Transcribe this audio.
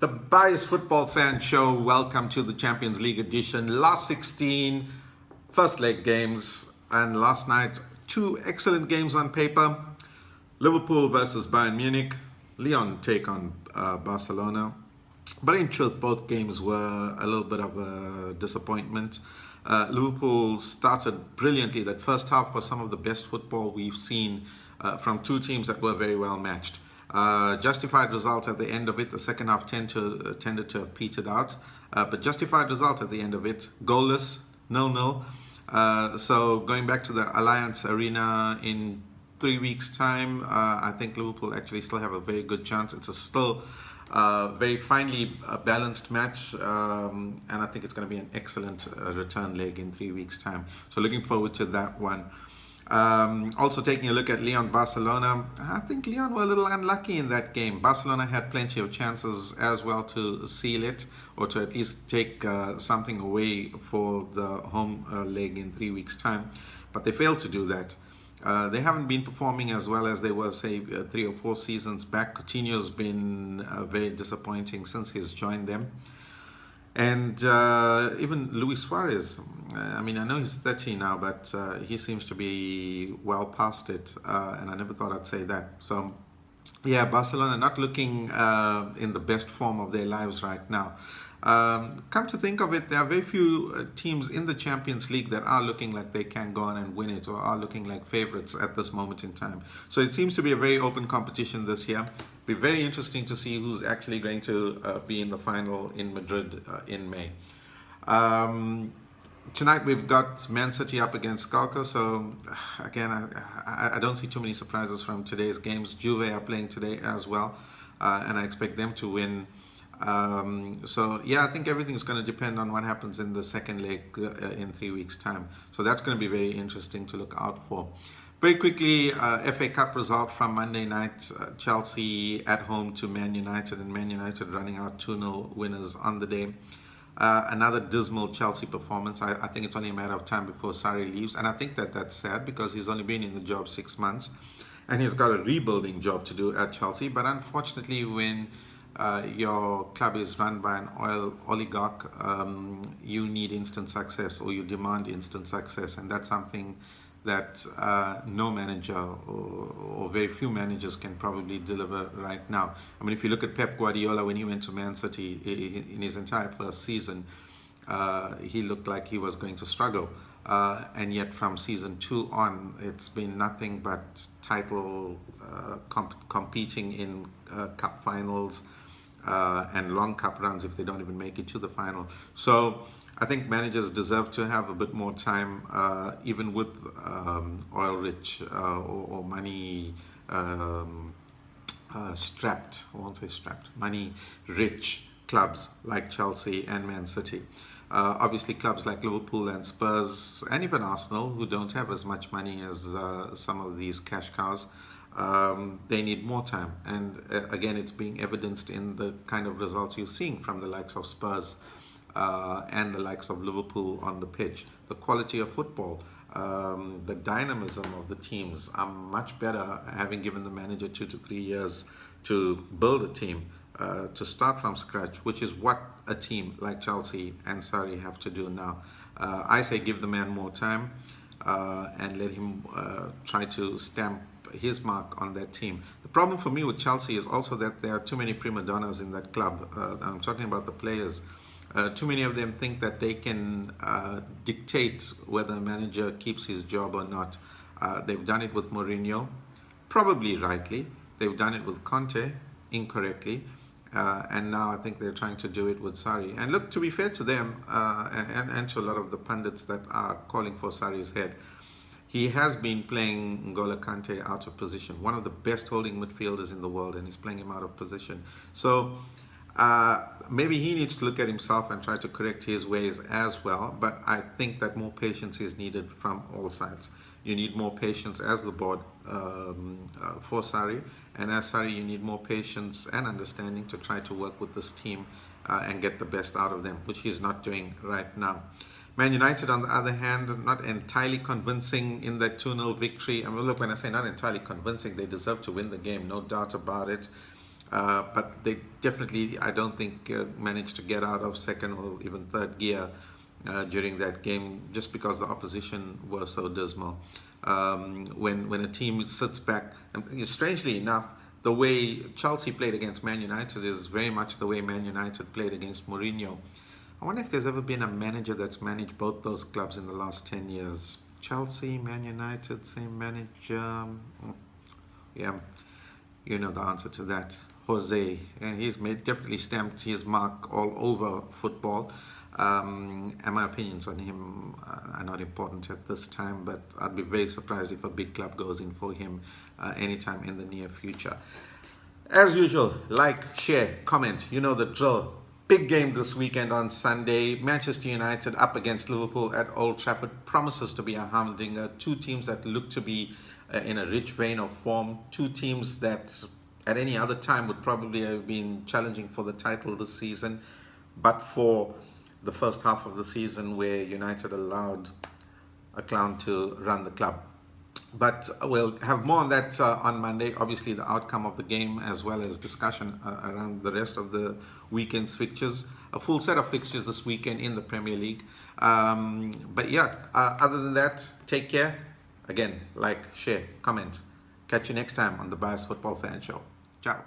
The Bias Football Fan Show, welcome to the Champions League edition. Last 16 first leg games, and last night, two excellent games on paper. Liverpool versus Bayern Munich, Lyon take on Barcelona. But in truth, both games were a little bit of a disappointment. Liverpool started brilliantly. That first half was some of the best football we've seen from two teams that were very well matched. Justified result at the end of it. The second half tended to have petered out, but justified result at the end of it. Goalless, 0-0. So going back to the Alliance Arena in 3 weeks' time, I think Liverpool actually still have a very good chance. It's still very finely balanced match, and I think it's going to be an excellent return leg in 3 weeks' time. So looking forward to that one. Also taking a look at Lyon-Barcelona, I think Lyon were a little unlucky in that game. Barcelona had plenty of chances as well to seal it, or to at least take something away for the home leg in 3 weeks' time, but they failed to do that. They haven't been performing as well as they were, say, 3 or 4 seasons back. Coutinho's been very disappointing since he's joined them. And even Luis Suarez, I mean, I know he's 30 now, but he seems to be well past it, and I never thought I'd say that. So, yeah, Barcelona not looking in the best form of their lives right now. Come to think of it, there are very few teams in the Champions League that are looking like they can go on and win it, or are looking like favorites at this moment in time. So it seems to be a very open competition this year. Be very interesting to see who's actually going to be in the final in Madrid in May. Tonight we've got Man City up against Schalke, so again, I don't see too many surprises from today's games. Juve are playing today as well, and I expect them to win. So yeah, I think everything's going to depend on what happens in the second leg in 3 weeks' time. So that's going to be very interesting to look out for. Very quickly, FA Cup result from Monday night. Chelsea at home to Man United, and Man United running out 2-0 winners on the day. Another dismal Chelsea performance. I think it's only a matter of time before Sarri leaves, and I think that's sad because he's only been in the job 6 months, and he's got a rebuilding job to do at Chelsea. But unfortunately, when your club is run by an oil oligarch, you need instant success, or you demand instant success, and that's something that no manager or very few managers can probably deliver right now. I mean, if you look at Pep Guardiola when he went to Man City in his entire first season, he looked like he was going to struggle, and yet from season 2 on, it's been nothing but title competing in cup finals and long cup runs if they don't even make it to the final. So I think managers deserve to have a bit more time, even with oil-rich or money strapped, I won't say strapped, money-rich clubs like Chelsea and Man City. Obviously, clubs like Liverpool and Spurs, and even Arsenal, who don't have as much money as some of these cash cows, they need more time. And again, it's being evidenced in the kind of results you're seeing from the likes of Spurs and the likes of Liverpool on the pitch. The quality of football, the dynamism of the teams are much better, having given the manager 2 to 3 years to build a team, to start from scratch, which is what a team like Chelsea and Sarri have to do now. I say give the man more time and let him try to stamp his mark on that team. The problem for me with Chelsea is also that there are too many prima donnas in that club. I'm talking about the players. Too many of them think that they can dictate whether a manager keeps his job or not. They've done it with Mourinho, probably rightly. They've done it with Conte, incorrectly. And now I think they're trying to do it with Sarri. And look, to be fair to them, and to a lot of the pundits that are calling for Sarri's head, he has been playing N'Golo Kante out of position, one of the best holding midfielders in the world, and he's playing him out of position. So maybe he needs to look at himself and try to correct his ways as well. But I think that more patience is needed from all sides. You need more patience as the board for Sarri, and as Sarri, you need more patience and understanding to try to work with this team and get the best out of them, which he's not doing right now. Man United, on the other hand, not entirely convincing in that 2-0 victory. I mean, look, when I say not entirely convincing, they deserve to win the game, no doubt about it. but they definitely, I don't think, managed to get out of second or even third gear during that game, just because the opposition were so dismal. When a team sits back, and strangely enough, the way Chelsea played against Man United is very much the way Man United played against Mourinho. I wonder if there's ever been a manager that's managed both those clubs in the last 10 years. Chelsea, Man United, same manager. Yeah, you know the answer to that. Jose, he's definitely stamped his mark all over football. And my opinions on him are not important at this time, but I'd be very surprised if a big club goes in for him anytime in the near future. As usual, like, share, comment, you know the drill. Big game this weekend on Sunday. Manchester United up against Liverpool at Old Trafford. Promises to be a humdinger. Two teams that look to be in a rich vein of form. Two teams that at any other time would probably have been challenging for the title this season, but for the first half of the season where United allowed a clown to run the club. But we'll have more on that on Monday. Obviously, the outcome of the game, as well as discussion around the rest of the weekend's fixtures. A full set of fixtures this weekend in the Premier League. But yeah, other than that, take care. Again, like, share, comment. Catch you next time on the Biased Football Fan Show. Ciao.